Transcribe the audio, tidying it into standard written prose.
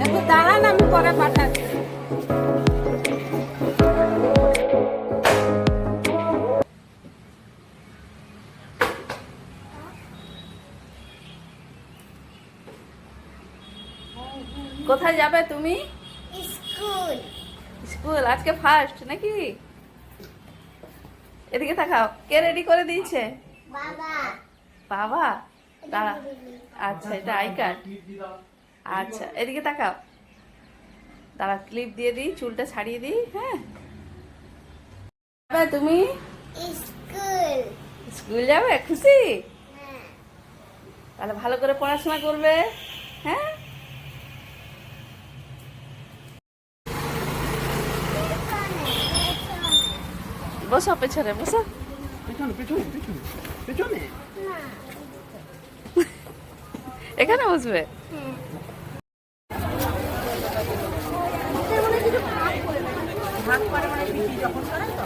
একটু দাঁড়ান, আমি পরে পাঠাচ্ছি। কোথায় যাবে তুমি? স্কুল। স্কুল আজকে ফার্স্ট নাকি? এদিকে তাকাও, কে রেডি করে দিয়েছে? বাবা। বাবা। দাঁড়া। আচ্ছা, এটা আই কার্ড। আচ্ছা, এদিকে তাকাও। দাঁড়া, ক্লিপ দিয়ে দিই, চুলটা ছাড়িয়ে দিই। হ্যাঁ, যাবে তুমি? স্কুল। স্কুল যাবে? খুশি? হ্যাঁ। তাহলে ভালো করে পড়াশোনা করবে। হ্যাঁ, বসো পেছনে, বসো। পেছনে পেছনে পেছনে পেছনে। এখানে বসবে। ভাগ করে মানে যখন করে তো